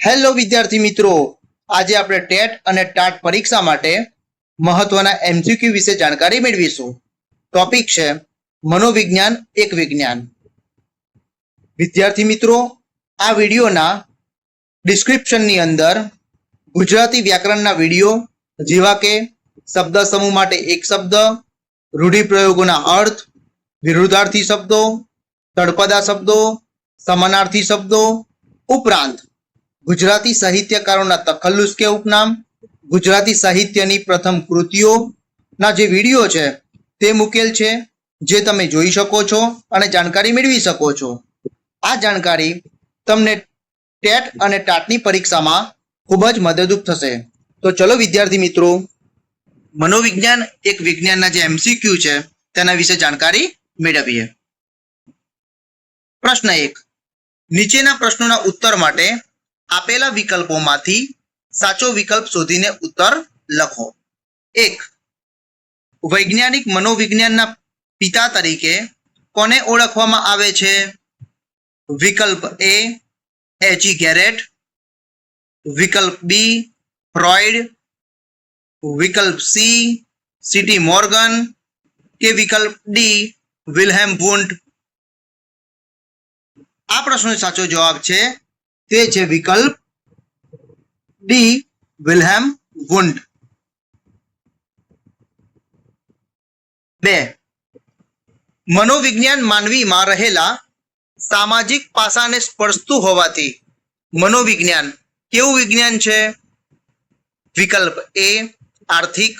Hello વિદ્યાર્થી મિત્રો, આજે આપણે ટેટ અને ટાટ પરીક્ષા માટે મહત્વના એમસીક્યુ વિશે જાણકારી મેળવીશું. ટોપિક છે મનોવિજ્ઞાન એક વિજ્ઞાન. વિદ્યાર્થી મિત્રો, આ વિડીયોના ડિસ્ક્રિપ્શનની અંદર ગુજરાતી વ્યાકરણના વિડીયો જેવા કે શબ્દ સમૂહ માટે એક શબ્દ, રૂઢિપ્રયોગોના અર્થ, વિરુદ્ધાર્થી શબ્દો, તળપદા શબ્દો, સમાનાર્થી શબ્દો ઉપરાંત ગુજરાતી સાહિત્યકારોના તખલ્લુસ કે ઉપનામ, ગુજરાતી સાહિત્યની પ્રથમ કૃતિઓના જે વિડીયો છે તે મૂકેલ છે, જે તમે જોઈ શકો છો અને જાણકારી મેળવી શકો છો. આ જાણકારી તમને ટેટ અને ટાટની પરીક્ષામાં ખૂબ જ મદદરૂપ થશે. તો ચલો વિદ્યાર્થી મિત્રો, મનોવિજ્ઞાન એક વિજ્ઞાનના જે એમસીક્યુ છે તેના વિશે જાણકારી મેળવીએ. પ્રશ્ન 1. નીચેના પ્રશ્નોના ઉત્તર માટે આપેલા વિકલ્પોમાંથી સાચો વિકલ્પ શોધીને ઉત્તર લખો. 1. વૈજ્ઞાનિક મનોવિજ્ઞાનના પિતા તરીકે કોને ઓળખવામાં આવે છે? વિકલ્પ એ એચી ગેરેટ, વિકલ્પ બી ફ્રોઇડ, વિકલ્પ સી સીટી મોર્ગન કે વિકલ્પ ડી વિલ્હેમ વુન્ડ. આ પ્રશ્નનો સાચો જવાબ છે તે છે વિકલ્પ ડી વિલ્હેમ વુન્ડ. 2. મનોવિજ્ઞાન માનવીમાં રહેલા સામાજિક પાસાને સ્પર્શતું હોવાથી મનોવિજ્ઞાન કેવું વિજ્ઞાન છે? વિકલ્પ એ આર્થિક,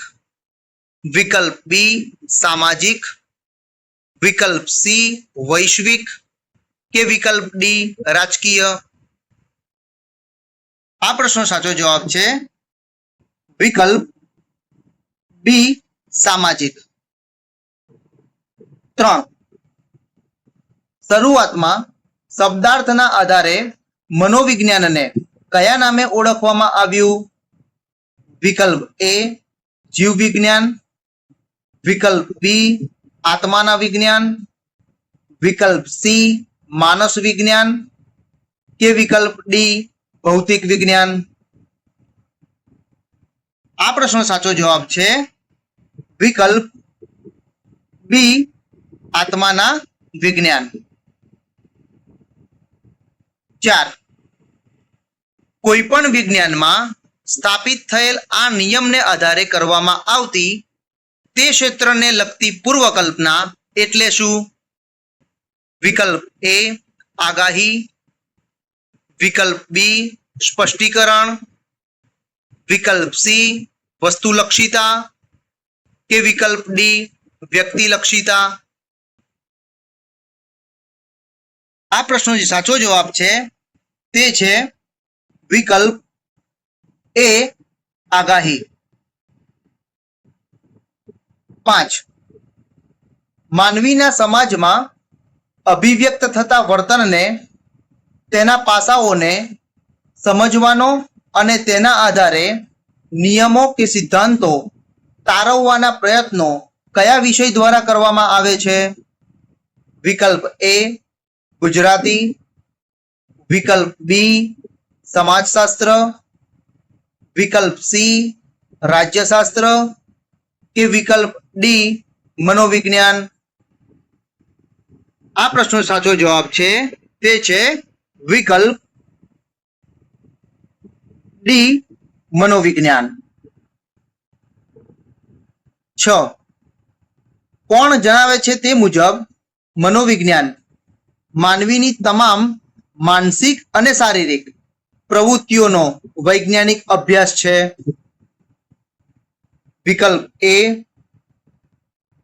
વિકલ્પ બી સામાજિક, વિકલ્પ સી વૈશ્વિક કે વિકલ્પ ડી રાજકીય. આ પ્રશ્નનો સાચો જવાબ છે વિકલ્પ બી સામાજિક. 3. શરૂઆતમાં શબ્દાર્થના આધારે મનોવિજ્ઞાનને કયા નામે ઓળખવામાં આવ્યું? વિકલ્પ એ જીવ વિજ્ઞાન, વિકલ્પ બી આત્માના વિજ્ઞાન, વિકલ્પ સી માનસ વિજ્ઞાન કે વિકલ્પ ડી ભૌતિક વિજ્ઞાન. આ પ્રશ્નનો સાચો જવાબ છે વિકલ્પ બી આત્માના વિજ્ઞાન. 4. કોઈ પણ વિજ્ઞાનમાં સ્થાપિત થયેલ આ નિયમને આધારે કરવામાં આવતી તે ક્ષેત્રને લગતી પૂર્વકલ્પના એટલે શું? વિકલ્પ એ આગાહી, વિકલ્પ બી સ્પષ્ટીકરણ, વિકલ્પ સી વસ્તુલક્ષિતા કે વિકલ્પ ડી વ્યક્તિલક્ષિતા. આ પ્રશ્નનો જે સાચો જવાબ છે તે છે વિકલ્પ એ આગાહી. 5. માનવીના સમાજમાં અભિવ્યક્ત થતા વર્તનને, તેના પાસાઓને સમજવાનો અને તેના આધારે નિયમો કે સિદ્ધાંતો તારવવાના પ્રયત્નો કયા વિષય દ્વારા કરવામાં આવે છે? વિકલ્પ એ ગુજરાતી, વિકલ્પ બી સમાજશાસ્ત્ર, વિકલ્પ સી રાજ્યશાસ્ત્ર કે વિકલ્પ ડી મનોવિજ્ઞાન. આ પ્રશ્નનો સાચો જવાબ છે તે છે વિકલ્પ ડી મનોવિજ્ઞાન. 6. કોણ જણાવે છે તે મુજબ મનોવિજ્ઞાન માનવીની તમામ માનસિક અને શારીરિક પ્રવૃત્તિઓનો વૈજ્ઞાનિક અભ્યાસ છે? વિકલ્પ એ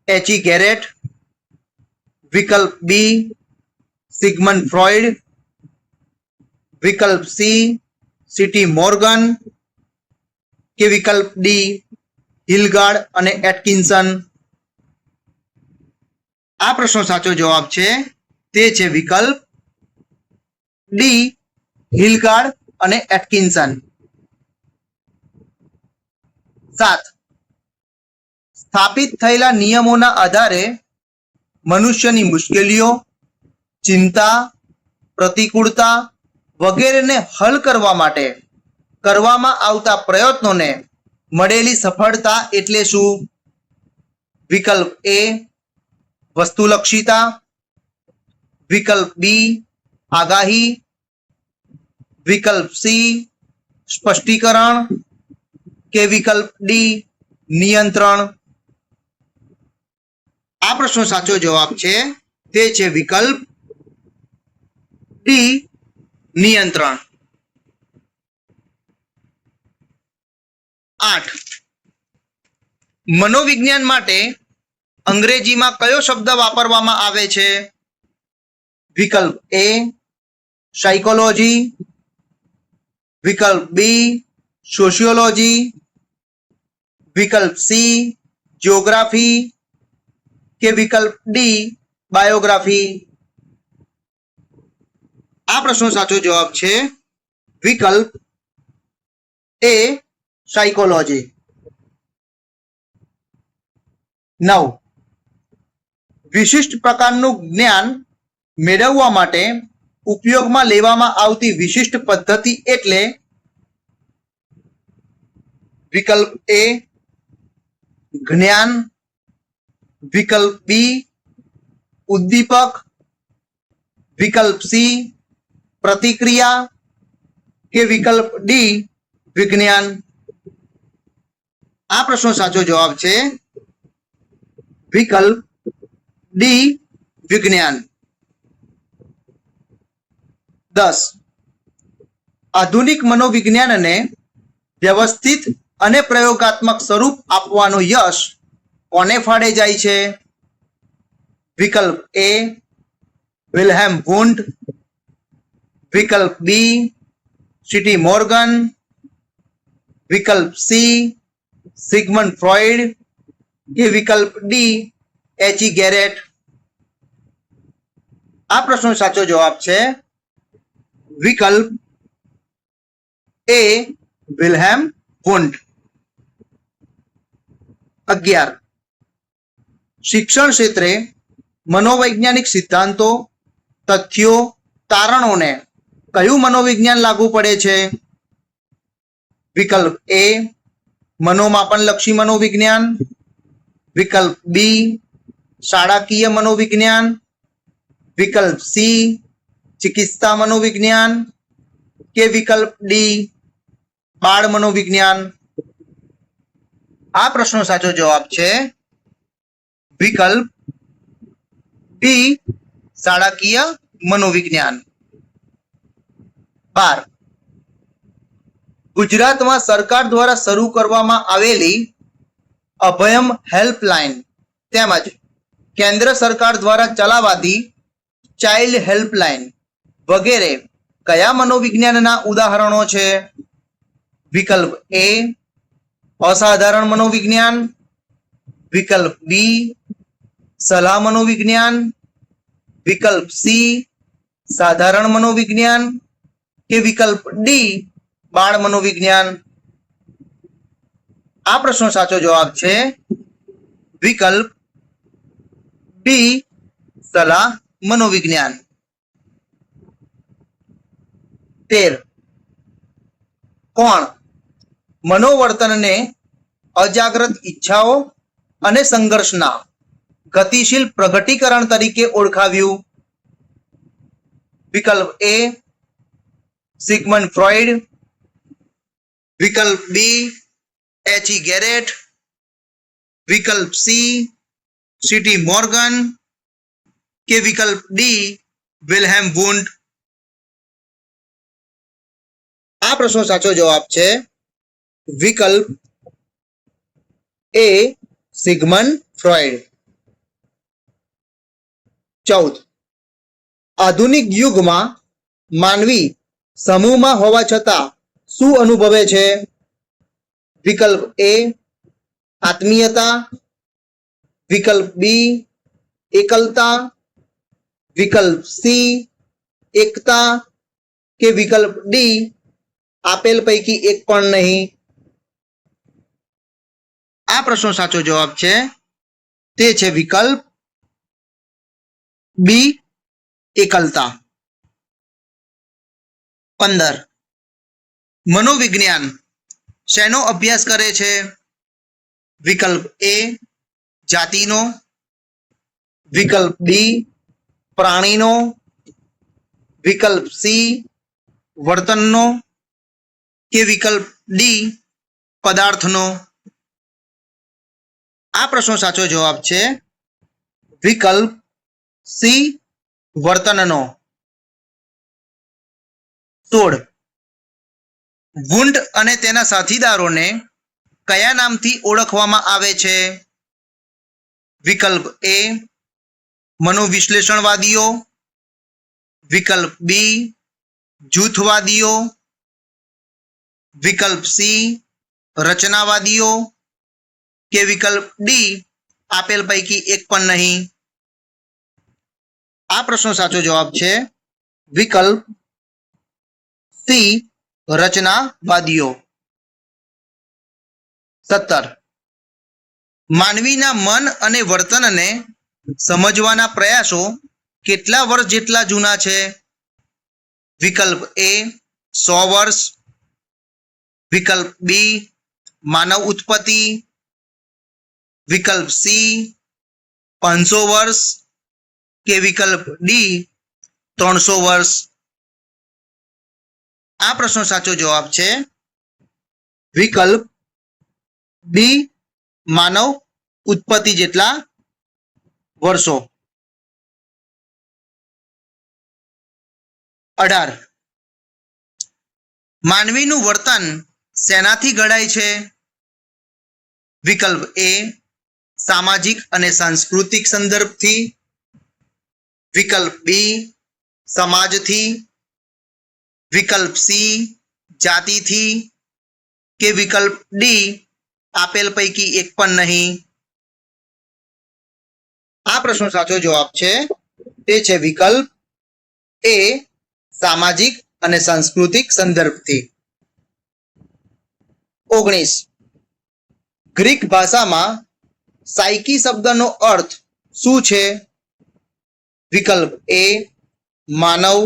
એચી ગેરેટ, વિકલ્પ બી સિગમન્ડ ફ્રોઇડ, વિકલ્પ સી સીટી મોર્ગન કે વિકલ્પ ડી હિલગાર્ડ અને એટકિન્સન. આ પ્રશ્નનો સાચો જવાબ છે તે છે વિકલ્પ ડી હિલગાર્ડ અને એટકિન્સન. 7. સ્થાપિત થયેલા નિયમોના આધારે મનુષ્યની મુશ્કેલીઓ, ચિંતા, પ્રતિકૂળતા વગેરેને હલ કરવા માટે કરવામાં આવતા પ્રયત્નોને મળેલી સફળતા એટલે શું? વિકલ્પ એ વસ્તુલક્ષીતા, વિકલ્પ બી આગાહી, વિકલ્પ સી સ્પષ્ટીકરણ કે વિકલ્પ ડી નિયંત્રણ. આ પ્રશ્નો સાચો જવાબ છે તે છે વિકલ્પ ડી નિયંત્રણ. 8 મનોવિજ્ઞાન માટે અંગ્રેજીમાં કયો શબ્દ વાપરવામાં આવે છે? વિકલ્પ એ સાયકોલોજી, વિકલ્પ બી સોશિયોલોજી, વિકલ્પ સી જીઓગ્રાફી કે વિકલ્પ ડી બાયોગ્રાફી. આ પ્રશ્નો સાચો જવાબ છે વિકલ્પ એ સાયકોલોજી. 9 વિશિષ્ટ પ્રકારનું જ્ઞાન મેળવવા માટે ઉપયોગમાં લેવામાં આવતી વિશિષ્ટ પદ્ધતિ એટલે? વિકલ્પ એ જ્ઞાન, વિકલ્પ બી ઉદ્દીપક, વિકલ્પ સી પ્રતિક્રિયા કે વિકલ્પ ડી વિજ્ઞાન. આ પ્રશ્નો સાચો જવાબ છે વિકલ્પ ડી વિજ્ઞાન. 10 આધુનિક મનોવિજ્ઞાનને વ્યવસ્થિત અને પ્રયોગાત્મક સ્વરૂપ આપવાનો યશ કોને ફાળે જાય છે? વિકલ્પ એ વિલ્હેમ વુન્ડ, વિકલ્પ બી સીટી મોર્ગન, વિકલ્પ સી સિગમન્ડ ફ્રોઇડ કે વિકલ્પ ડી એચી ગેરેટ. આ પ્રશ્નો સાચો જવાબ છે વિકલ્પ એ વિલ્હેમ વુન્ડ. 11 શિક્ષણ ક્ષેત્રે મનોવૈજ્ઞાનિક સિદ્ધાંતો, તથ્યો, તારણોને કયું મનોવિજ્ઞાન લાગુ પડે છે? વિકલ્પ એ મનોમાપનલક્ષી મનોવિજ્ઞાન, વિકલ્પ બી શાળાકીય મનોવિજ્ઞાન, વિકલ્પ સી ચિકિત્સા મનોવિજ્ઞાન કે વિકલ્પ ડી બાળ મનોવિજ્ઞાન. આ પ્રશ્નો સાચો જવાબ છે વિકલ્પ બી શાળાકીય મનોવિજ્ઞાન. 12 ગુજરાતમાં સરકાર દ્વારા શરૂ કરવામાં આવેલી અભયમ હેલ્પલાઇન તેમજ કેન્દ્ર સરકાર દ્વારા ચલાવાતી ચાઇલ્ડ હેલ્પલાઇન વગેરે કયા મનોવિજ્ઞાનના ઉદાહરણો છે? વિકલ્પ એ અસાધારણ મનોવિજ્ઞાન, વિકલ્પ બી સલાહ મનોવિજ્ઞાન, વિકલ્પ સી સાધારણ મનોવિજ્ઞાન કે વિકલ્પ ડી બાળ મનોવિજ્ઞાન. આ પ્રશ્નો સાચો જવાબ છે વિકલ્પ બી સલાહ મનોવિજ્ઞાન. 13 કોણ મનોવર્તનને અજાગ્રત ઈચ્છાઓ અને સંઘર્ષના ગતિશીલ પ્રગટીકરણ તરીકે ઓળખાવ્યું? વિકલ્પ એ સિગમન્ડ ફ્રોઇડ, વિકલ્પ બી એચી ગેરેટ, વિકલ્પ સી સીટી મોર્ગન કે વિકલ્પ ડી વિલ્હેમ વુન્ડ. આ પ્રશ્નો સાચો જવાબ છે વિકલ્પ એ સિગમન્ડ ફ્રોઇડ. 14 આધુનિક યુગમાં માનવી સમૂહમાં હોવા છતાં શું અનુભવે છે? વિકલ્પ એ આત્મીયતા, વિકલ્પ બી એકલતા, વિકલ્પ સી એકતા કે વિકલ્પ ડી આપેલ પૈકી એક પણ નહીં. આ પ્રશ્નો સાચો જવાબ છે તે છે વિકલ્પ બી એકલતા. 15. મનોવિજ્ઞાન શેનો અભ્યાસ કરે છે? વિકલ્પ એ જાતિનો, વિકલ્પ બી પ્રાણીનો, વિકલ્પ સી વર્તનનો કે વિકલ્પ ડી પદાર્થનો. આ પ્રશ્નો સાચો જવાબ છે વિકલ્પ સી વર્તનનો. 16. વુન્ડ અને તેના સાથીદારોને કયા નામથી ઓળખવામાં આવે છે? વિકલ્પ એ મનોવિશ્લેષણવાદીઓ, વિકલ્પ બી જૂથવાદીઓ, વિકલ્પ સી રચનાવાદીઓ કે વિકલ્પ ડી આપેલ પૈકી એક પણ નહીં. આ પ્રશ્નો સાચો જવાબ છે વિકલ્પ સી રચનાવાદીઓ. 17. માનવીના મન અને વર્તનને સમજવાના પ્રયાસો કેટલા વર્ષ જેટલા જૂના છે? વિકલ્પ એ 100 વર્ષ, વિકલ્પ બી માનવ ઉત્પત્તિ, વિકલ્પ સી 500 વર્ષ કે વિકલ્પ ડી 300 વર્ષ. આ પ્રશ્નો સાચો જવાબ છે વિકલ્પ બી માનવ ઉત્પત્તિ જેટલા વર્ષો. 18. માનવીનું વર્તન શેનાથી ઘડાય છે? વિકલ્પ એ સામાજિક અને સાંસ્કૃતિક સંદર્ભથી, વિકલ્પ બી સમાજથી, વિકલ્પ સી જાતિથી કે વિકલ્પ ડી આપેલ પૈકી એક પણ નહીં. આ પ્રશ્નો સાચો જવાબ છે તે છે વિકલ્પ એ સામાજિક અને સાંસ્કૃતિક સંદર્ભથી. 19. ગ્રીક ભાષામાં સાયકી શબ્દનો અર્થ શું છે? વિકલ્પ એ માનવ,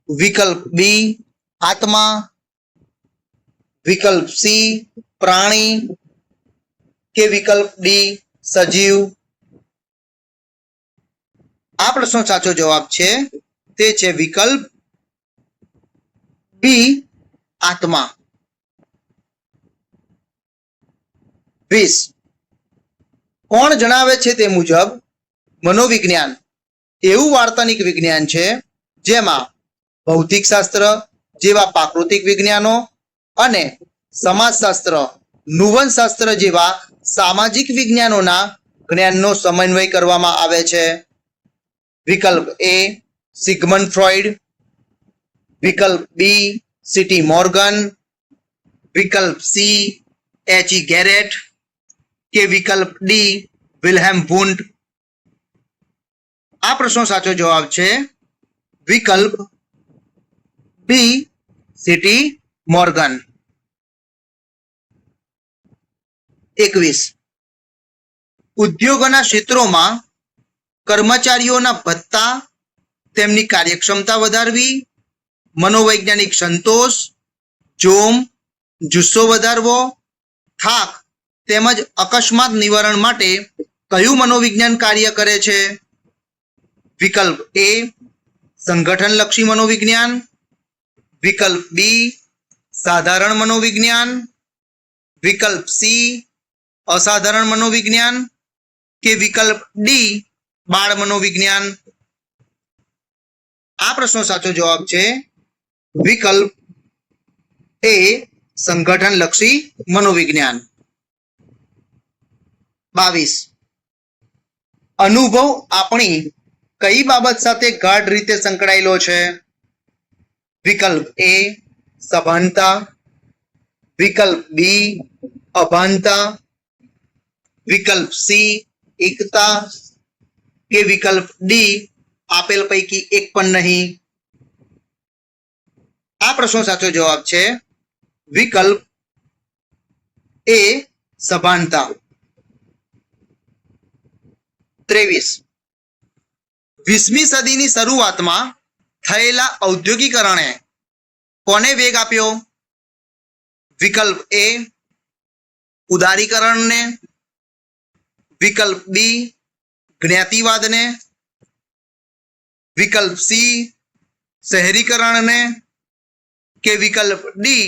વિકલ્પ બી આત્મા, વિકલ્પ સી પ્રાણી કે વિકલ્પ ડી સજીવ. આ પ્રશ્નો સાચો જવાબ છે તે છે વિકલ્પ બી આત્મા. 20. કોણ જણાવે છે તે મુજબ મનોવિજ્ઞાન એવું વાર્તાનિક વિજ્ઞાન છે જેમાં ભૌતિકશાસ્ત્ર જેવા પ્રાકૃતિક વિજ્ઞાનો અને સમાજશાસ્ત્ર નુવંશશાસ્ત્ર જેવા સામાજિક વિજ્ઞાનોના જ્ઞાનનો સમન્વય કરવામાં આવે છે? વિકલ્પ એ સિગમન્ડ ફ્રોઈડ, વિકલ્પ બી સીટી મોર્ગન, વિકલ્પ સી એચ.ઇ. ગેરેટ કે વિકલ્પ ડી વિલ્હેમ વુન્ડ. આ પ્રશ્નો સાચો જવાબ છે વિકલ્પ બી સીટી મોર્ગન. 21. ઉદ્યોગોના ક્ષેત્રોમાં કર્મચારીઓના ભથ્થા, તેમની કાર્યક્ષમતા વધારવી, મનોવૈજ્ઞાનિક સંતોષ, જોમ, જુસ્સો વધારવો, થાક તેમજ અકસ્માત નિવારણ માટે કયું મનોવિજ્ઞાન કાર્ય કરે છે? વિકલ્પ એ સંગઠનલક્ષી મનોવિજ્ઞાન, વિકલ્પ બી સાધારણ મનોવિજ્ઞાન, વિકલ્પ સી અસાધારણ મનોવિજ્ઞાન કે વિકલ્પ ડી બાળ મનોવિજ્ઞાન. આ પ્રશ્નો સાચો જવાબ છે વિકલ્પ એ સંગઠનલક્ષી મનોવિજ્ઞાન. 22. અનુભવ આપણી કઈ બાબત સાથે ગાઢ રીતે સંકળાયેલો છે? વિકલ્પ એ સભાનતા, વિકલ્પ બી અભાનતા, વિકલ્પ સી એકતા કે વિકલ્પ ડી આપેલ પૈકી એક પણ નહીં. આ પ્રશ્નો સાચો જવાબ છે વિકલ્પ એ સભાનતા. 23. 20મી સદીની શરૂઆતમાં થયેલા ઔદ્યોગિકરણે કોને વેગ આપ્યો? વિકલ્પ એ ઉદારીકરણને, વિકલ્પ બી જ્ઞાતિવાદને, વિકલ્પ સી શહેરીકરણને કે વિકલ્પ ડી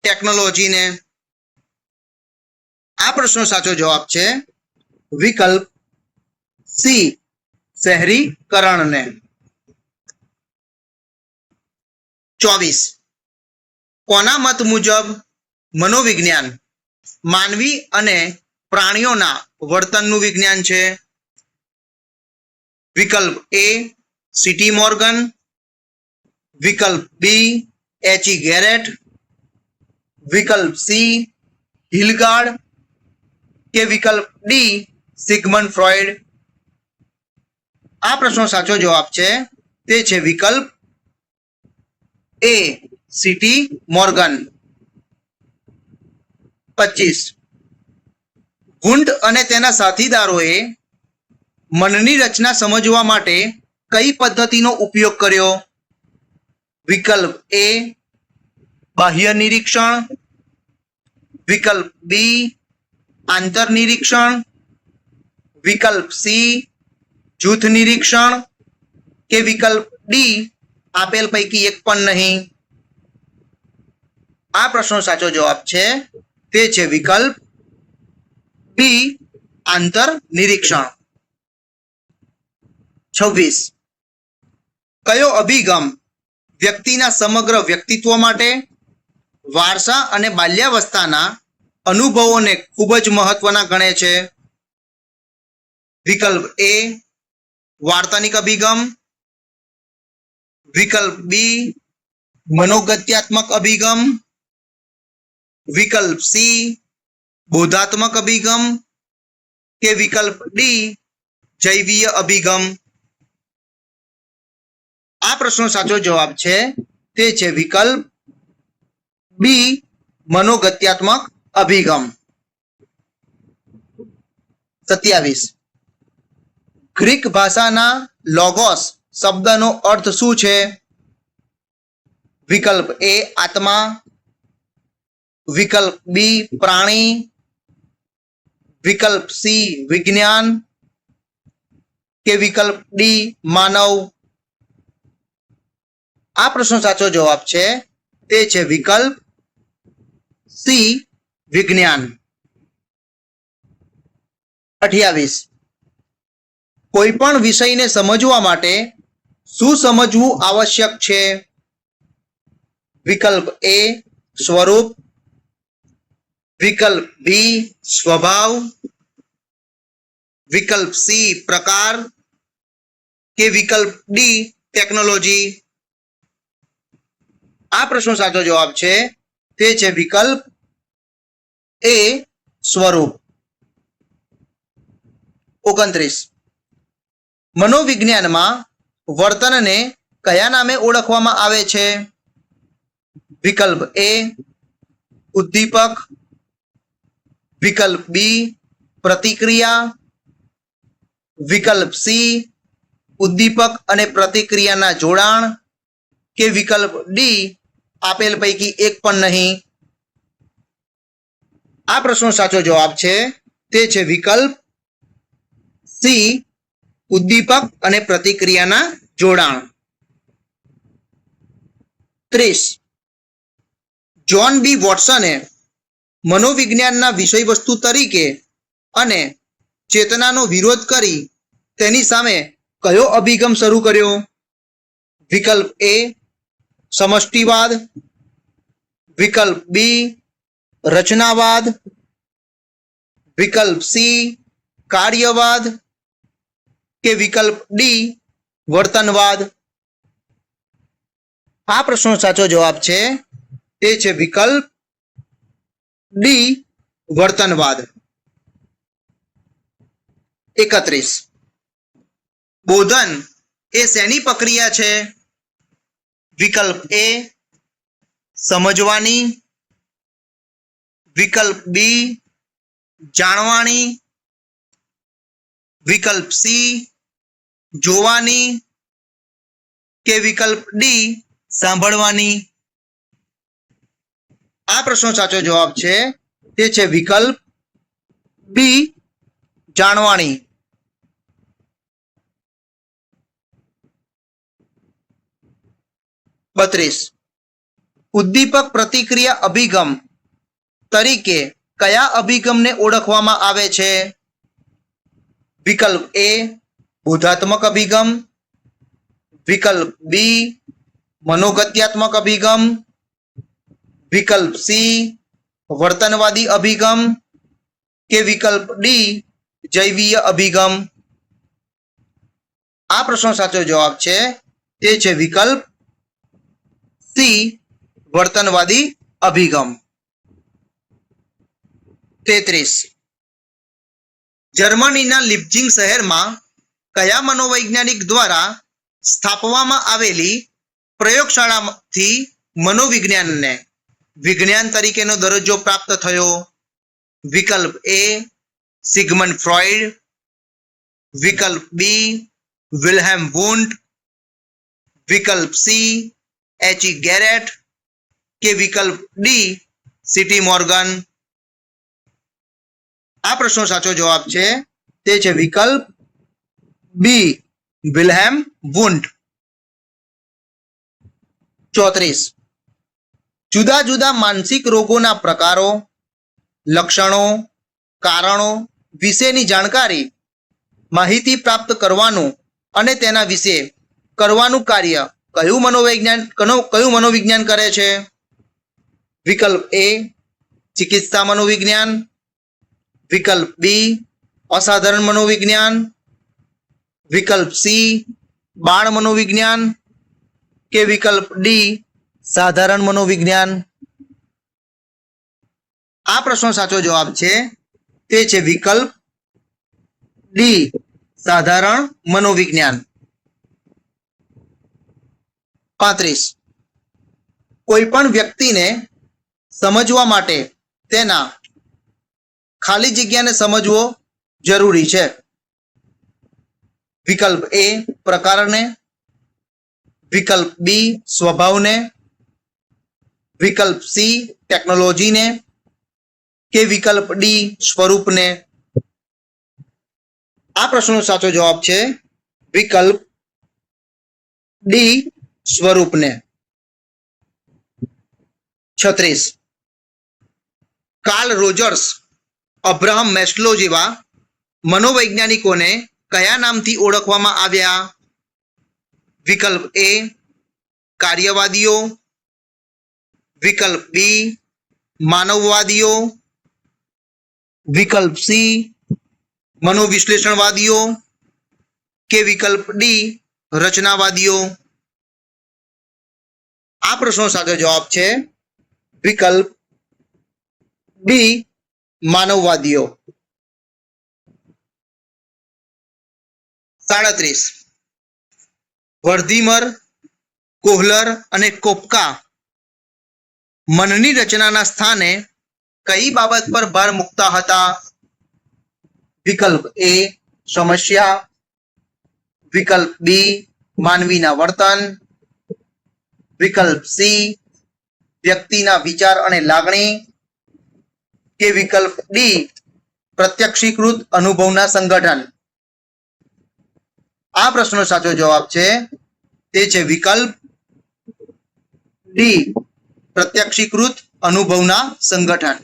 ટેકનોલોજીને. આ પ્રશ્નનો સાચો જવાબ છે વિકલ્પ સી શહેરીકરણને. 24. કોના મત મુજબ મનોવિજ્ઞાન માનવી અને પ્રાણીઓના વર્તનનું વિજ્ઞાન છે? વિકલ્પ એ સીટી મોર્ગન, વિકલ્પ બી એચઈ ગેરેટ, વિકલ્પ સી હિલગાર્ડ કે વિકલ્પ ડી સિગમન્ડ ફ્રોઈડ. આ પ્રશ્નનો સાચો જવાબ છે તે છે વિકલ્પ એ સીટી મોર્ગન. 25. ગુંડ અને તેના સાથીદારોએ મનની રચના સમજવા માટે કઈ પદ્ધતિનો ઉપયોગ કર્યો? વિકલ્પ એ બાહ્ય નિરીક્ષણ, વિકલ્પ બી આંતરનિરીક્ષણ, વિકલ્પ સી જૂથ નિરીક્ષણ કે વિકલ્પ ડી આપેલ પૈકી એક પણ નહીં. આ પ્રશ્નનો સાચો જવાબ છે તે છે વિકલ્પ બી આંતર નિરીક્ષણ. 26. કયો અભિગમ વ્યક્તિના સમગ્ર વ્યક્તિત્વ માટે વારસા અને બાલ્યાવસ્થાના અનુભવોને ખૂબ જ મહત્વના ગણે છે? વિકલ્પ એ વાર્તાનિક અભિગમ, વિકલ્પ બી મનોગત્યાત્મક અભિગમ, વિકલ્પ સી બોધાત્મક અભિગમ કે વિકલ્પ ડી જૈવીય અભિગમ. આ પ્રશ્નનો સાચો જવાબ છે તે છે વિકલ્પ બી મનોગત્યાત્મક અભિગમ. 27. ગ્રીક ભાષાના લોગોસ શબ્દનો અર્થ શું છે? વિકલ્પ એ આત્મા, વિકલ્પ બી પ્રાણી, વિકલ્પ સી વિજ્ઞાન કે વિકલ્પ ડી માનવ. આ પ્રશ્નનો સાચો જવાબ છે તે છે વિકલ્પ સી વિજ્ઞાન. 28. કોઈ પણ વિષયને સમજવા માટે શું સમજવું આવશ્યક છે? વિકલ્પ એ સ્વરૂપ, વિકલ્પ બી સ્વભાવ, વિકલ્પ સી પ્રકાર કે વિકલ્પ ડી ટેકનોલોજી. આ પ્રશ્નનો સાચો જવાબ છે તે છે વિકલ્પ એ સ્વરૂપ. 29. મનોવિજ્ઞાનમાં વર્તનને કયા નામે ઓળખવામાં આવે છે? વિકલ્પ એ ઉદ્દીપક, વિકલ્પ બી પ્રતિક્રિયા, વિકલ્પ સી ઉદ્દીપક અને પ્રતિક્રિયાના જોડાણ કે વિકલ્પ ડી આપેલ પૈકી એક પણ નહીં. આ પ્રશ્નનો સાચો જવાબ છે તે છે વિકલ્પ સી ઉદ્દીપક અને પ્રતિક્રિયાના જોડાણ. 30. જ્હોન બી વોટસને મનોવિજ્ઞાનના વિષયવસ્તુ તરીકે અને ચેતનાનો વિરોધ કરી તેની સામે કયો અભિગમ શરૂ કર્યો? વિકલ્પ એ સમષ્ટિવાદ, વિકલ્પ બી રચનાવાદ, વિકલ્પ સી કાર્યવાદ કે વિકલ્પ ડી વર્તનવાદ. આ પ્રશ્નનો સાચો જવાબ છે તે છે વિકલ્પ ડી વર્તનવાદ. 31. બોધન એ શેની પ્રક્રિયા છે? વિકલ્પ એ સમજવાની, વિકલ્પ બી જાણવાની, વિકલ્પ સી જોવાની કે વિકલ્પ ડી સાંભળવાની? આ પ્રશ્નનો સાચો જવાબ છે તે છે વિકલ્પ બી જાણવાણી. 32 ઉદ્દીપક પ્રતિક્રિયા અભિગમ તરીકે કયા અભિગમને ઓળખવામાં આવે છે? વિકલ્પ એ બોધાત્મક અભિગમ, વિકલ્પ બી મનોગત્યાત્મક અભિગમ, વિકલ્પ સી વર્તનવાદી અભિગમ કે વિકલ્પ ડી જૈવીય અભિગમ? આ પ્રશ્નનો સાચો જવાબ છે તે છે વિકલ્પ સી વર્તનવાદી અભિગમ. 33 જર્મનીના લિપ્ઝિગ શહેરમાં કયા મનોવૈજ્ઞાનિક દ્વારા સ્થાપવામાં આવેલી પ્રયોગશાળાથી મનોવિજ્ઞાનને વિજ્ઞાન તરીકેનો દરજ્જો પ્રાપ્ત થયો? વિકલ્પ એ સિગમન્ડ ફ્રોઈડ, વિકલ્પ બી વિલ્હેમ વુન્ડ, વિકલ્પ સી એચી ગેરેટ કે વિકલ્પ ડી સીટી મોર્ગન? આ પ્રશ્નનો સાચો જવાબ છે તે છે વિકલ્પ બી વિલ્હેમ વુન્ડ. 34 જુદા જુદા માનસિક રોગોના પ્રકારો, લક્ષણો, કારણો વિશેની જાણકારી, માહિતી પ્રાપ્ત કરવાનું અને તેના વિશે કરવાનું કાર્ય કયું મનોવિજ્ઞાન કરે છે? વિકલ્પ એ ચિકિત્સા મનોવિજ્ઞાન, વિકલ્પ બી અસાધારણ મનોવિજ્ઞાન, વિકલ્પ સી બાળ મનોવિજ્ઞાન કે વિકલ્પ ડી સાધારણ મનોવિજ્ઞાન? આ પ્રશ્નનો સાચો જવાબ છે તે છે વિકલ્પ ડી સાધારણ મનોવિજ્ઞાન. 35 કોઈ પણ વ્યક્તિને સમજવા માટે તેના ખાલી જગ્યાને સમજવો જરૂરી છે. વિકલ્પ એ પ્રકારને, વિકલ્પ બી સ્વભાવને, વિકલ્પ સી ટેકનોલોજીને કે વિકલ્પ ડી સ્વરૂપને? આ પ્રશ્નનો સાચો જવાબ છે વિકલ્પ ડી સ્વરૂપને. 36 કાર્લ રોજર્સ, અબ્રાહમ મેસ્લો જેવા મનોવૈજ્ઞાનિકોને કયા નામથી ઓળખવામાં આવ્યા? વિકલ્પ એ કાર્યવાદીઓ, વિકલ્પ બી માનવવાદીઓ, વિકલ્પ સી મનોવિશ્લેષણવાદીઓ કે વિકલ્પ ડી રચનાવાદીઓ? આ પ્રશ્નનો સાચો જવાબ છે વિકલ્પ બી માનવવાદીઓ. 37 વર્ધીમર, કોહલર અને કોપકા મનની રચનાના સ્થાને કઈ બાબત પર ભાર મૂકતા હતા? વિકલ્પ એ સમસ્યા, વિકલ્પ બી માનવીના વર્તન, વિકલ્પ સી વ્યક્તિના વિચાર અને લાગણી કે વિકલ્પ ડી પ્રત્યક્ષીકૃત અનુભવના સંગઠન? આ પ્રશ્નનો સાચો જવાબ છે તે છે વિકલ્પ ડી પ્રત્યક્ષીકૃત અનુભવના સંગઠન.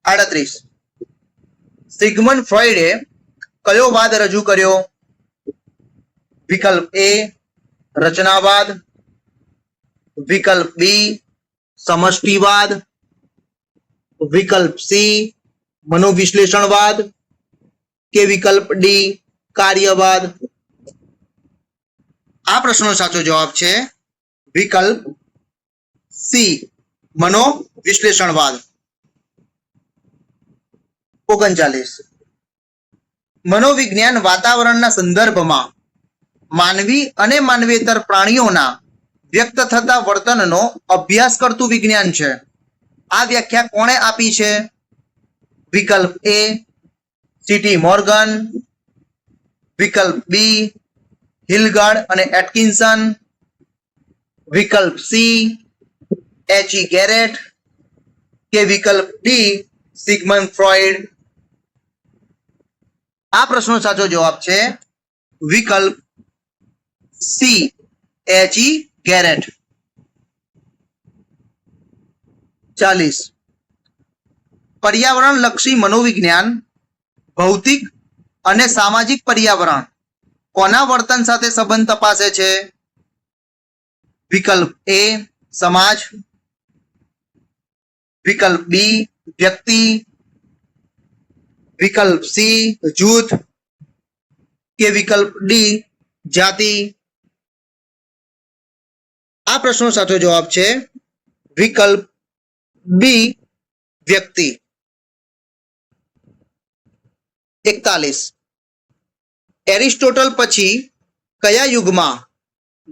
38 સિગમન્ડ ફ્રોઈડે કયો વાદ રજૂ કર્યો? વિકલ્પ એ રચનાવાદ, વિકલ્પ બી સમષ્ટિવાદ, વિકલ્પ સી મનોવિશ્લેષણવાદ કે વિકલ્પ ડી કાર્યવાદ? આ પ્રશ્નનો સાચો જવાબ છે વિકલ્પ સી મનોવિશ્લેષણવાદ. 39 મનોવિજ્ઞાન વાતાવરણના સંદર્ભમાં માનવી અને માનવેતર પ્રાણીઓના વ્યક્ત થતા વર્તનનો અભ્યાસ કરતું વિજ્ઞાન છે. આ વ્યાખ્યા કોણે આપી છે? વિકલ્પ એ સીટી મોર્ગન, વિકલ્પ બી હિલગાર્ડ અને એટકિન્સન, વિકલ્પ સી એચ.ઇ. ગેરેટ કે વિકલ્પ ડી સિગમન્ડ ફ્રોઈડ. આ પ્રશ્નનો સાચો જવાબ છે વિકલ્પ સી એચ.ઇ. ગેરેટ. 40. પર્યાવરણ લક્ષી મનોવિજ્ઞાન ભૌતિક અને સામાજિક પર્યાવરણ કોના વર્તન સાથે સંબંધ તપાસે છે? વિકલ્પ એ સમાજ, વિકલ્પ બી વ્યક્તિ, વિકલ્પ સી જૂથ કે વિકલ્પ ડી જાતિ. આ પ્રશ્નનો સાચો જવાબ છે વિકલ્પ બી વ્યક્તિ. 41. એરિસ્ટોટલ પછી કયા યુગમાં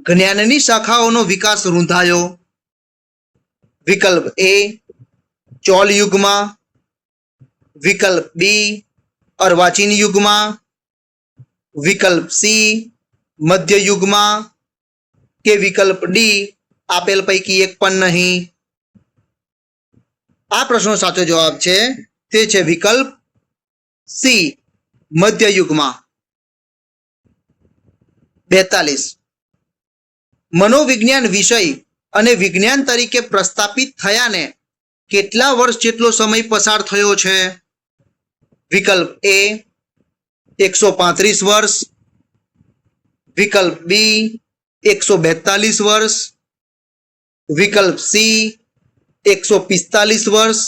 જ્ઞાનની શાખાઓનો વિકાસ રૂંધાયો? વિકલ્પ એ ચોલ યુગમાં, વિકલ્પ બી અર્વાચીન યુગમાં, વિકલ્પ સી મધ્ય યુગમાં કે વિકલ્પ ડી આપેલ પૈકી એક પણ નહીં. આ પ્રશ્નનો સાચો જવાબ છે તે છે વિકલ્પ સી મધ્ય યુગમાં. 42. મનોવિજ્ઞાન વિષય અને વિજ્ઞાન તરીકે પ્રસ્થાપિત થયાને કેટલા વર્ષ જેટલો સમય પસાર થયો છે? વિકલ્પ એ 135 વર્ષ, વિકલ્પ બી 142 વર્ષ, વિકલ્પ સી 145 વર્ષ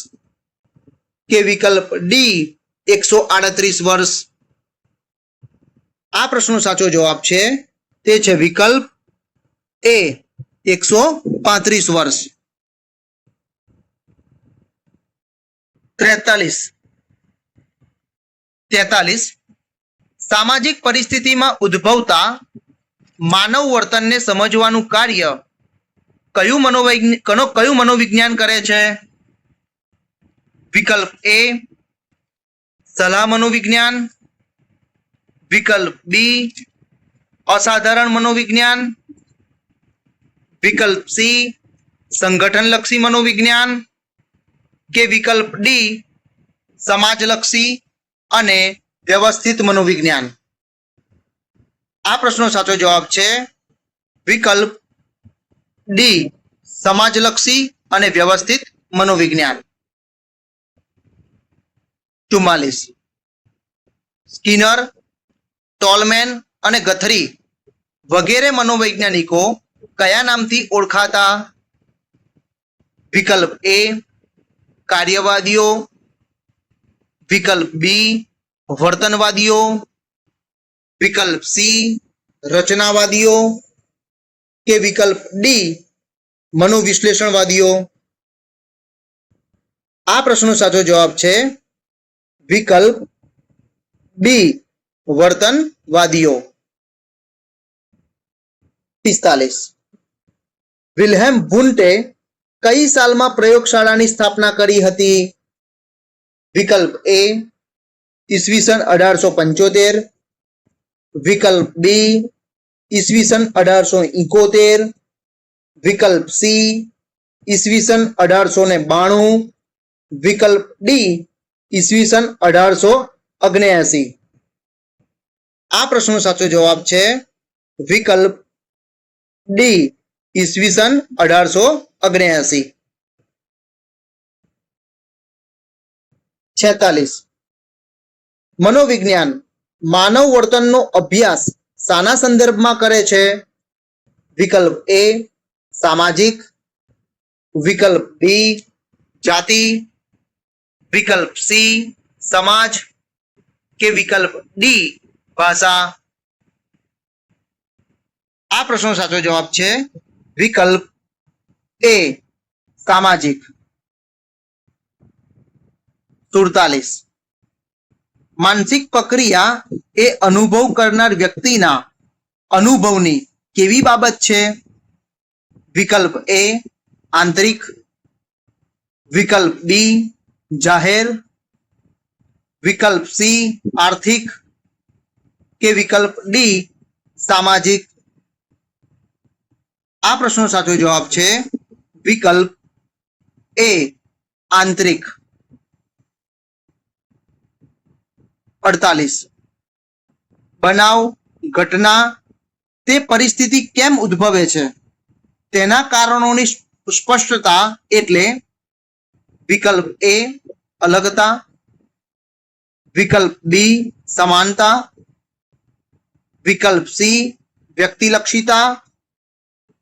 કે વિકલ્પ ડી 138 વર્ષ. આ પ્રશ્નનો સાચો જવાબ છે તે છે વિકલ્પ એ 135 વર્ષ. 43. સામાજિક પરિસ્થિતિમાં ઉદ્ભવતા માનવ વર્તનને સમજવાનું કાર્ય કયું મનોવિજ્ઞાન કરે છે? વિકલ્પ એ સલાહ મનોવિજ્ઞાન, વિકલ્પ બી અસાધારણ મનોવિજ્ઞાન, વિકલ્પ સી સંગઠનલક્ષી મનોવિજ્ઞાન કે વિકલ્પ ડી સમાજલક્ષી અને વ્યવસ્થિત મનોવિજ્ઞાન. આ પ્રશ્નનો સાચો જવાબ છે વિકલ્પ ડી સમાજલક્ષી અને વ્યવસ્થિત મનોવિજ્ઞાન. 44. સ્કિનર, ટોલમેન અને ગથરી વગેરે મનોવૈજ્ઞાનિકો કયા નામથી ઓળખાતા? વિકલ્પ એ કાર્યવાદીઓ, વિકલ્પ બી વર્તનવાદીઓ, વિકલ્પ સી રચનાવાદીઓ કે વિકલ્પ ડી મનોવિશ્લેષણવાદીઓ. આ પ્રશ્નનો સાચો જવાબ છે વિકલ્પ બી વર્તનવાદીઓ. 45. વિલ્હેમ વુન્ટે કઈ સાલમાં પ્રયોગશાળાની સ્થાપના કરી હતી? વિકલ્પ એ ઈસવીસન 1875, વિકલ્પ બી ઈસવીસન 1871, વિકલ્પ સી ઈસવીસન 1892, વિકલ્પ ડી ઈસવીસન 1879. આ પ્રશ્નનો સાચો જવાબ છે વિકલ્પ ડી ઈસવીસન 1879. 46. મનોવિજ્ઞાન માનવ વર્તનનો અભ્યાસ શાના સંદર્ભમાં કરે છે? વિકલ્પ એ સામાજિક, વિકલ્પ બી જાતિ, વિકલ્પ સી સમાજ કે વિકલ્પ ડી ભાષા. આ પ્રશ્નનો સાચો જવાબ છે વિકલ્પ એ સામાજિક. 47. માનસિક પ્રક્રિયા એ અનુભવ કરનાર વ્યક્તિના અનુભવની કેવી બાબત છે? વિકલ્પ એ આંતરિક, વિકલ્પ બી જાહેર, વિકલ્પ સી આર્થિક કે વિકલ્પ ડી સામાજિક. આ પ્રશ્નનો સાચો જવાબ છે વિકલ્પ એ આંતરિક. 48. બનાવ, ઘટના, તે પરિસ્થિતિ કેમ ઉદ્ભવે છે તેના કારણોની સ્પષ્ટતા એટલે વિકલ્પ એ અલગતા, વિકલ્પ બી સમાનતા, વિકલ્પ સી વ્યક્તિલક્ષીતા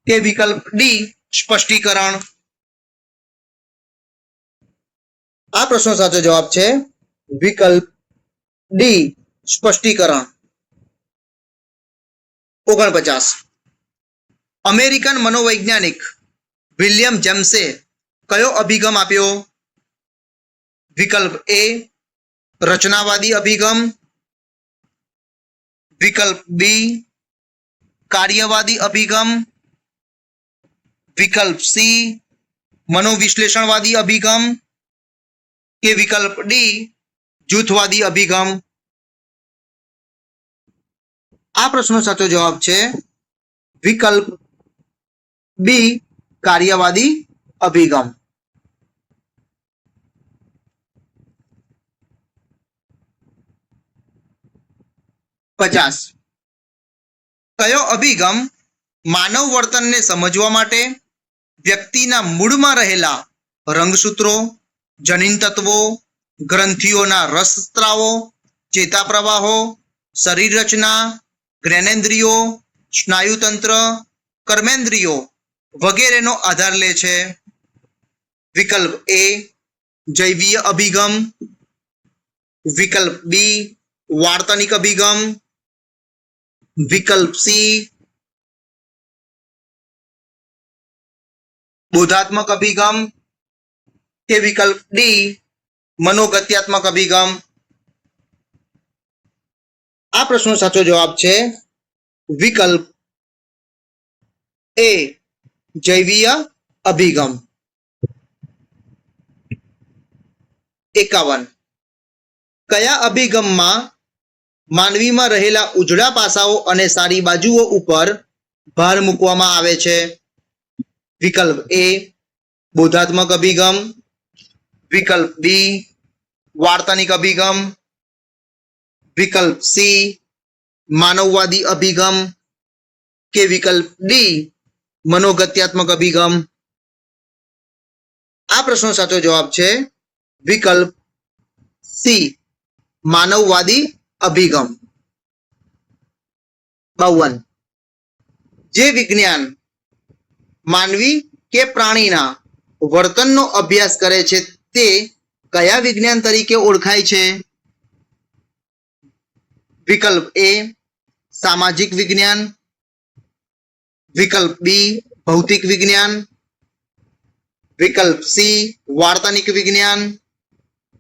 કે વિકલ્પ ડી સ્પષ્ટીકરણ. આ પ્રશ્નનો સાચો જવાબ છે વિકલ્પ ડી સ્પષ્ટીકરણ. 49. અમેરિકન મનોવૈજ્ઞાનિક વિલિયમ જેમ્સે કયો અભિગમ આપ્યો? વિકલ્પ એ રચનાવાદી અભિગમ, વિકલ્પ બી કાર્યવાદી અભિગમ, વિકલ્પ સી મનોવિશ્લેષણવાદી અભિગમ કે વિકલ્પ ડી જૂથવાદી અભિગમ. આ પ્રશ્નનો સાચો જવાબ છે વિકલ્પ બી કાર્યવાદી અભિગમ. 50. કયો અભિગમ માનવ વર્તનને સમજવા માટે વ્યક્તિના મૂળમાં રહેલા રંગસૂત્રો, જનીન તત્વો, ગ્રંથિઓના રસસ્ત્રાવો, ચેતાપ્રવાહો, શરીર રચના, જ્ઞાનેન્દ્રિયો, સ્નાયુતંત્ર, કર્મેન્દ્રિયો વગેરેનો આધાર લે છે? વિકલ્પ એ જૈવીય અભિગમ, વિકલ્પ બી વાર્તનિક અભિગમ, વિકલ્પ સી બોધાત્મક અભિગમ કે વિકલ્પ ડી મનોગત્યાત્મક અભિગમ. આ પ્રશ્નનો સાચો જવાબ છે વિકલ્પ એ જૈવીય અભિગમ. 51. કયા અભિગમમાં માનવીમાં રહેલા ઉજળા પાસાઓ અને સારી બાજુઓ ઉપર ભાર મૂકવામાં આવે છે? વિકલ્પ એ બોધાત્મક અભિગમ, વિકલ્પ બી વાર્તનિક અભિગમ, વિકલ્પ સી માનવવાદી અભિગમ કે વિકલ્પ ડી મનોગત્યાત્મક અભિગમ. આ પ્રશ્નનો સાચો જવાબ છે વિકલ્પ સી માનવવાદી અભિગમ. 52. જે વિજ્ઞાન માનવી કે પ્રાણીના વર્તનનો અભ્યાસ કરે છે તે કયા વિજ્ઞાન તરીકે ઓળખાય છે? વિકલ્પ એ સામાજિક વિજ્ઞાન, વિકલ્પ બી ભૌતિક વિજ્ઞાન, વિકલ્પ સી વાર્તનિક વિજ્ઞાન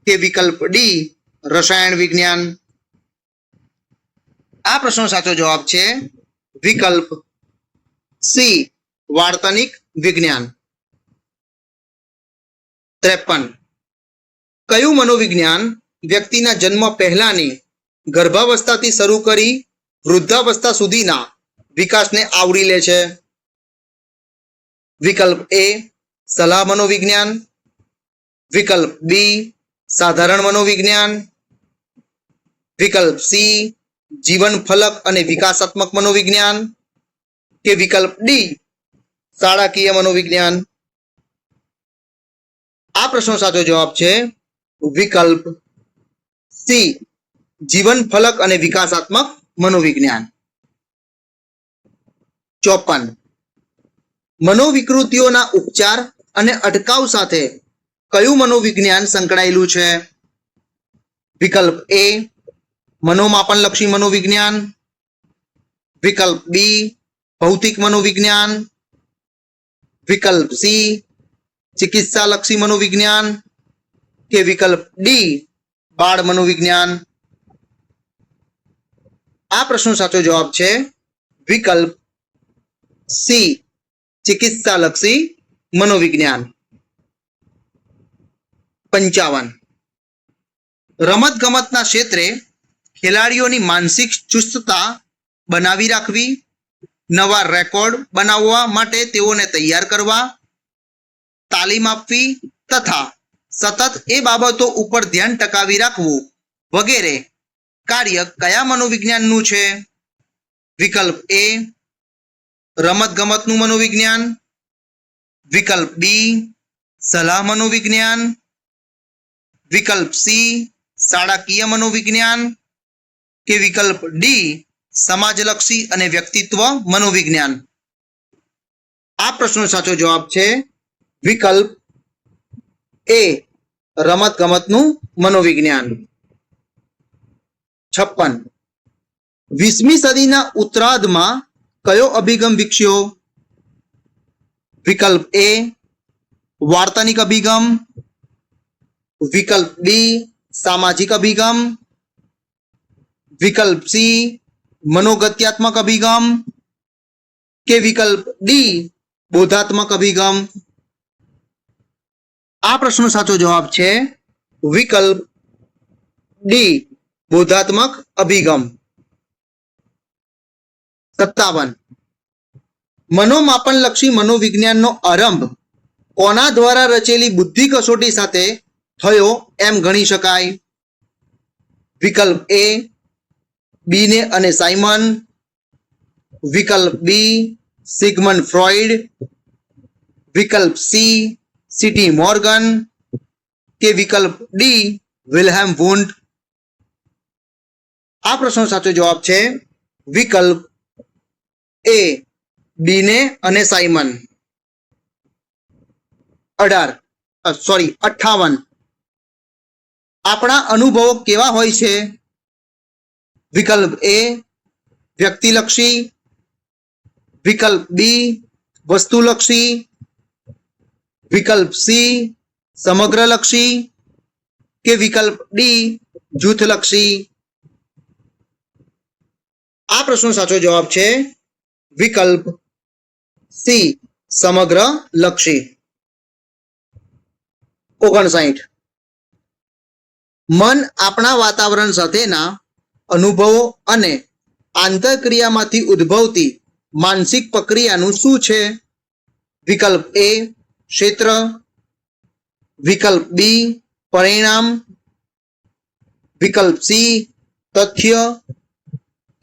કે વિકલ્પ ડી રસાયણ વિજ્ઞાન. આ પ્રશ્નનો સાચો જવાબ છે વિકલ્પ સી વાર્તનિક વિજ્ઞાન. 53. કયું મનોવિજ્ઞાન વ્યક્તિના જન્મ પહેલાની ગર્ભાવસ્થાથી શરૂ કરી વૃદ્ધાવસ્થા સુધીના વિકાસને આવરી લે છે? વિકલ્પ એ સલાહ મનોવિજ્ઞાન, વિકલ્પ બી સાધારણ મનોવિજ્ઞાન, વિકલ્પ સી જીવન ફલક અને વિકાસાત્મક મનોવિજ્ઞાન કે વિકલ્પ ડી શાળાકીય મનોવિજ્ઞાન. આ પ્રશ્નનો સાચો જવાબ છે વિકલ્પ સી જીવન ફલક અને વિકાસાત્મક મનોવિજ્ઞાન. 54. મનોવિકૃતિઓના ઉપચાર અને અટકાવ સાથે કયું મનોવિજ્ઞાન સંકળાયેલું છે? વિકલ્પ એ મનોમાપનલક્ષી મનોવિજ્ઞાન, વિકલ્પ બી ભૌતિક મનોવિજ્ઞાન, વિકલ્પ સી ચિકિત્સાલક્ષી મનોવિજ્ઞાન કે વિકલ્પ ડી બાળ મનોવિજ્ઞાન. આ પ્રશ્નનો સાચો જવાબ છે વિકલ્પ સી ચિકિત્સાલક્ષી મનોવિજ્ઞાન. 55. રમત ગમતના ક્ષેત્રે ખેલાડીઓની માનસિક ચુસ્તતા બનાવી રાખવી, નવા રેકોર્ડ બનાવવા માટે તેઓને તૈયાર કરવા, તાલીમ આપવી તથા સતત એ બાબતો ઉપર ધ્યાન ટકાવી રાખવું વગેરે કાર્ય કયા મનોવિજ્ઞાનનું છે? વિકલ્પ એ રમત ગમતનું મનોવિજ્ઞાન, વિકલ્પ બી સલાહ મનોવિજ્ઞાન, વિકલ્પ સી શાળાકીય મનોવિજ્ઞાન કે વિકલ્પ ડી સમાજલક્ષી અને વ્યક્તિત્વ મનોવિજ્ઞાન. આ પ્રશ્નનો સાચો જવાબ છે વિકલ્પ એ રમત ગમતનું મનોવિજ્ઞાન. 56. 20મી સદીના ઉત્તરાર્ધમાં કયો અભિગમ વિકસ્યો? વિકલ્પ એ વાર્તાનિક અભિગમ, વિકલ્પ બી સામાજિક અભિગમ, વિકલ્પ સી મનોગત્યાત્મક અભિગમ કે વિકલ્પ ડી બોધાત્મક અભિગમ. આ પ્રશ્નનો સાચો જવાબ છે વિકલ્પ ડી બોધાત્મક અભિગમ. 57. મનોમાપનલક્ષી મનોવિજ્ઞાનનો આરંભ કોના દ્વારા રચેલી બુદ્ધિ કસોટી સાથે થયો એમ ગણી શકાય? વિકલ્પ એ બીને અને સાયમન, વિકલ્પ બી સિગમન્ડ ફ્રોઈડ, વિકલ્પ સી સીટી મોર્ગન કે વિકલ્પ ડી વિલ્હેમ વુન્ડ. આ પ્રશ્નનો સાચો જવાબ છે વિકલ્પ એ બીને અને સાયમન. 58. આપણા અનુભવો કેવા હોય છે? વિકલ્પ એ વ્યક્તિલક્ષી, વિકલ્પ બી વસ્તુલક્ષી, વિકલ્પ સી સમગ્રલક્ષી કે વિકલ્પ ડી જૂથલક્ષી. આ પ્રશ્નનો સાચો જવાબ છે વિકલ્પ સી સમગ્ર લક્ષી. 59. મન આપણા વાતાવરણ સાથેના અનુભવો અને આંતરક્રિયામાંથી ઉદ્ભવતી માનસિક પ્રક્રિયાનું શું છે? વિકલ્પ એ ક્ષેત્ર, વિકલ્પ બી પરિણામ, વિકલ્પ સી તથ્ય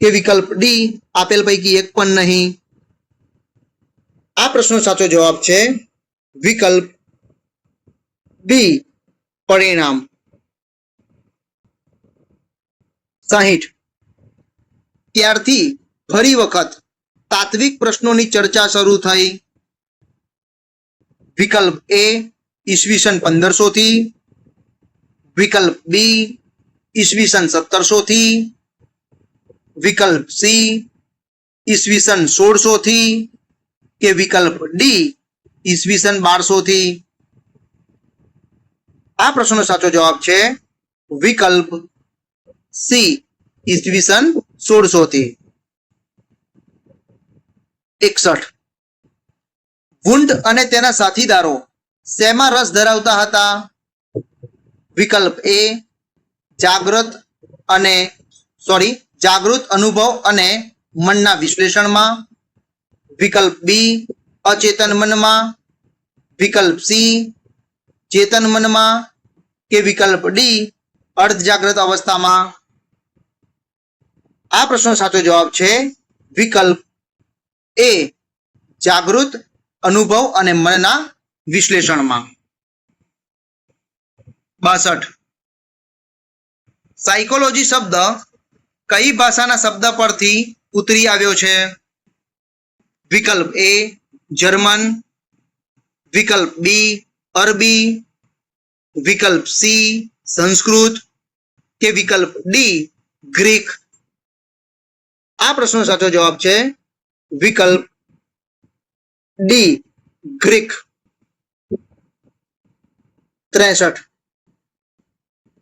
કે વિકલ્પ ડી આપેલ પૈકી એક પણ નહીં. આ પ્રશ્નનો સાચો જવાબ છે વિકલ્પ બી પરિણામ. 60. ત્યારથી ફરી વખત તાત્વિક પ્રશ્નોની ચર્ચા શરૂ થઈ. વિકલ્પ એ ઈસવીસન 1500 થી, વિકલ્પ બી ઈસવીસન 1700 થી, વિકલ્પ સી ઈસવીસન 1600 થી કે વિકલ્પ ડી ઈસવીસન 1200 થી. આ પ્રશ્નનો સાચો જવાબ છે વિકલ્પ સી ઈસવીસન 1600 થી. 61. વુન્ડ અને તેના સાથીદારો શેમાં રસ ધરાવતા હતા? વિકલ્પ એ જાગૃત અનુભવ અને મનના વિશ્લેષણમાં, વિકલ્પ બી અચેતન મનમાં, વિકલ્પ સી ચેતન મનમાં કે વિકલ્પ ડી અર્ધ જાગૃત અવસ્થામાં. આ પ્રશ્નનો સાચો જવાબ છે વિકલ્પ એ જાગૃત અનુભવ અને મનના વિશ્લેષણમાં. 62. સાયકોલોજી શબ્દ કઈ ભાષાના શબ્દ પરથી ઉતરી આવ્યો છે? વિકલ્પ એ જર્મન, વિકલ્પ બી અરબી, વિકલ્પ સી સંસ્કૃત કે વિકલ્પ ડી ગ્રીક. આ પ્રશ્નનો સાચો જવાબ છે વિકલ્પ ડી ગ્રીક. 63.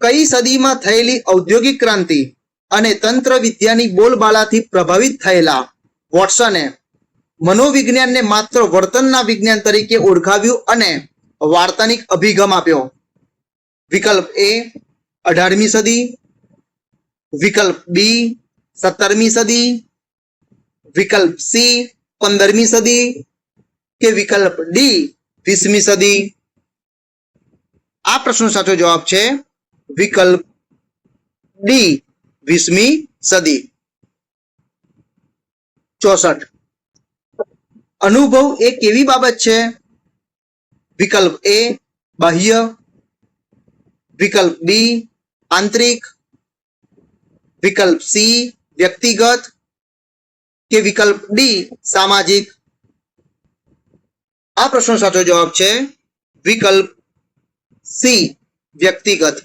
કઈ સદીમાં થયેલી ઔદ્યોગિક ક્રાંતિ અને તંત્ર વિદ્યાની બોલબાલાથી પ્રભાવિત થયેલા વોટસને મનોવિજ્ઞાનને માત્ર વર્તનના વિજ્ઞાન તરીકે ઓળખાવ્યું અને વાર્તાનિક અભિગમ આપ્યો? વિકલ્પ એ 18મી સદી, વિકલ્પ બી 17મી સદી વિકલ્પ સી 15મી સદી કે વિકલ્પ ડી 20મી સદી? આ પ્રશ્નનો સાચો જવાબ છે વિકલ્પ ડી 20મી સદી. 64. અનુભવ એ કેવી બાબત છે? વિકલ્પ એ બાહ્ય, વિકલ્પ બી આંતરિક, વિકલ્પ સી વ્યક્તિગત કે વિકલ્પ ડી સામાજિક? આ પ્રશ્નનો સાચો જવાબ છે વિકલ્પ સી વ્યક્તિગત.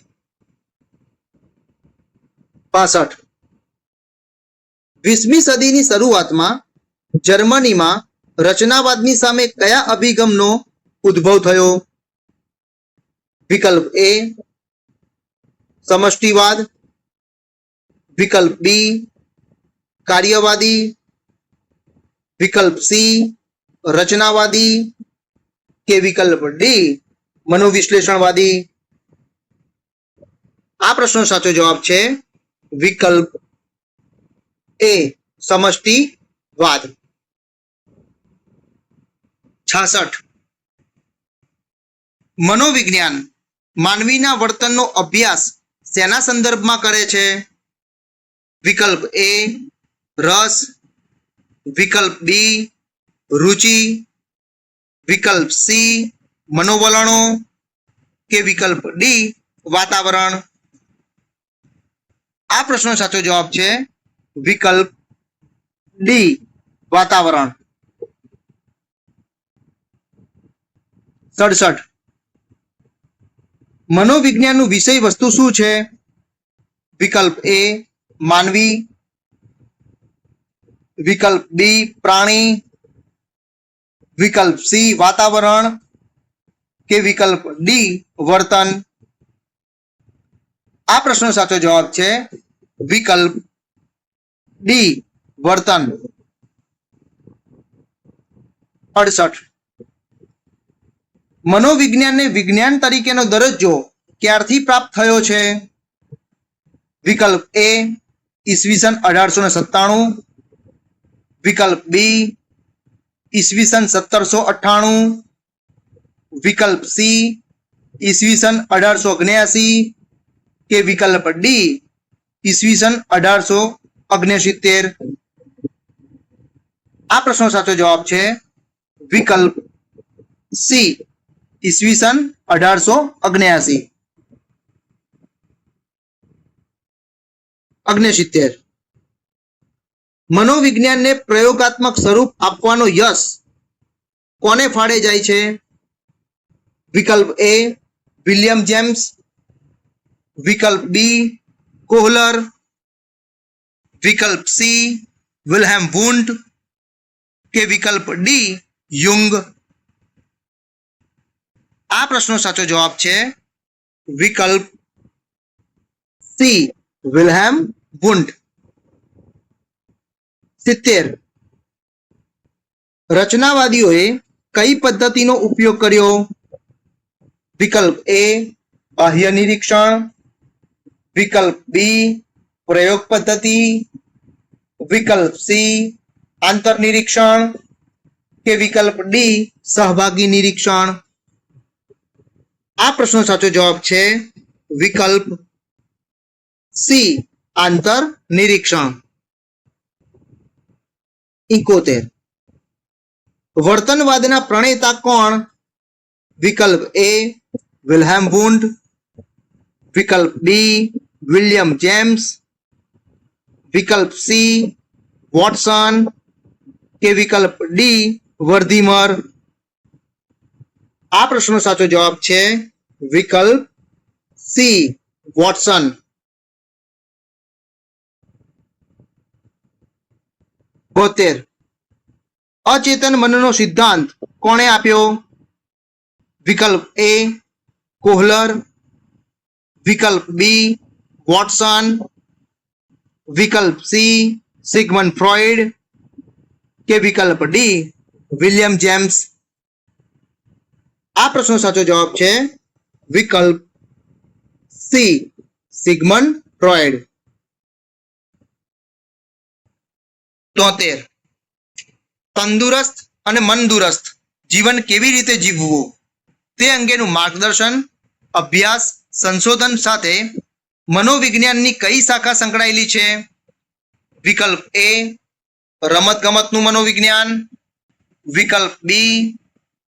65. 20મી સદીની શરૂઆતમાં જર્મનીમાં રચનાવાદની સામે કયા અભિગમનો ઉદ્ભવ થયો? વિકલ્પ એ સમષ્ટિવાદ, વિકલ્પ બી કાર્યવાદી, વિકલ્પ સી રચનાવાદી કે વિકલ્પ ડી મનોવિશ્લેષણવાદી? આ પ્રશ્નનો સાચો જવાબ છે વિકલ્પ એ સમષ્ટિવાદ. 66. મનોવિજ્ઞાન માનવીના વર્તનનો અભ્યાસ શેના સંદર્ભમાં કરે છે? વિકલ્પ એ રસ, વિકલ્પ બી રુચિ, વિકલ્પ સી મનોવલણો કે વિકલ્પ ડી વાતાવરણ? આ પ્રશ્નનો સાચો જવાબ છે વિકલ્પ ડી વાતાવરણ. 67. મનોવિજ્ઞાનનું વિષય વસ્તુ શું છે? વિકલ્પ એ માનવી, વિકલ્પ બી પ્રાણી, વિકલ્પ સી વાતાવરણ કે વિકલ્પ ડી વર્તન? આ પ્રશ્નનો સાચો જવાબ છે વિકલ્પ ડી વર્તન. 68. મનોવિજ્ઞાનને વિજ્ઞાન તરીકેનો દરજ્જો ક્યારથી પ્રાપ્ત થયો છે? વિકલ્પ એ ઈસવીસન 1897, વિકલ્પ બી ઈસવીસન 1798, વિકલ્પ સી ઈસવીસન 1879 કે વિકલ્પ ડી ઈસવીસન 1869? આ પ્રશ્નનો સાચો જવાબ છે વિકલ્પ સી ઈસવીસન 1869. 69. મનોવિજ્ઞાનને પ્રયોગાત્મક સ્વરૂપ આપવાનો યશ કોને ફાળે જાય છે? વિકલ્પ એ વિલિયમ જેમ્સ, વિકલ્પ બી કોહલર, વિકલ્પ સી વિલ્હેમ વુન્ડ કે વિકલ્પ ડી યુંગ? આ પ્રશ્નનો સાચો જવાબ છે વિકલ્પ સી વિલ્હેમ વુન્ડ. 70. રચનાવાદીઓએ કઈ પદ્ધતિનો ઉપયોગ કર્યો? વિકલ્પ એ બાહ્ય નિરીક્ષણ, વિકલ્પ બી પ્રયોગ પદ્ધતિ, વિકલ્પ સી આંતરનિરીક્ષણ કે વિકલ્પ ડી સહભાગી નિરીક્ષણ? આ પ્રશ્નનો સાચો જવાબ છે વિકલ્પ સી આંતર નિરીક્ષણ. 71. વર્તનવાદના પ્રણેતા કોણ? વિકલ્પ એ વિલ્હેમ વુન્ડ, વિકલ્પ બી વિલિયમ જેમ્સ, વિકલ્પ સી વોટસન કે વિકલ્પ ડી વર્ધીમર? આ પ્રશ્નનો સાચો જવાબ છે વિકલ્પ સી વોટસન. 72. અચેતન મનનો સિદ્ધાંત કોણે આપ્યો? વિકલ્પ એ કોહલર, વિકલ્પ બી વોટસન, વિકલ્પ સી સિગમન્ડ ફ્રોઈડ કે વિકલ્પ ડી વિલિયમ જેમ્સ? આ પ્રશ્નનો સાચો જવાબ છે વિકલ્પ સી સિગમન્ડ ફ્રોઈડ. 73. તંદુરસ્ત અને મનદુરસ્ત જીવન કેવી રીતે જીવવું તે અંગેનું માર્ગદર્શન, અભ્યાસ, સંશોધન સાથે મનોવિજ્ઞાનની કઈ શાખા સંકળાયેલી છે? વિકલ્પ એ રમતગમતનું મનોવિજ્ઞાન, વિકલ્પ બી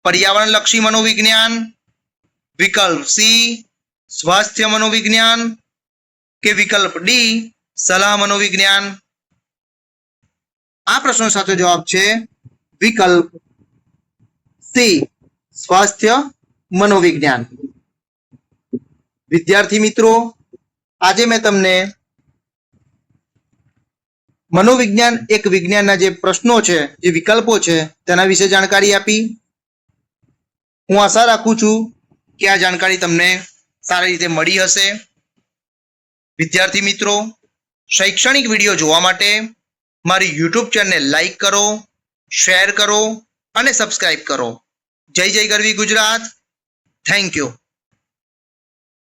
પર્યાવરણલક્ષી મનોવિજ્ઞાન, વિકલ્પ સી સ્વાસ્થ્ય મનોવિજ્ઞાન કે વિકલ્પ ડી સલાહ મનોવિજ્ઞાન. આ પ્રશ્નો સાથે જવાબ છે વિકલ્પ સી સ્વાસ્થ્ય મનોવિજ્ઞાન. વિદ્યાર્થી મિત્રો, આજે મેં તમને મનોવિજ્ઞાન એક વિજ્ઞાનના જે પ્રશ્નો છે, જે વિકલ્પો છે તેના વિશે જાણકારી આપી. હું આશા રાખું છું કે આ જાણકારી તમને સારી રીતે મળી હશે. વિદ્યાર્થી મિત્રો, શૈક્ષણિક વિડીયો જોવા માટે મારી યુટ્યુબ ચેનલને લાઈક કરો, શેર કરો અને સબસ્ક્રાઇબ કરો. જય જય ગરવી ગુજરાત. Thank you.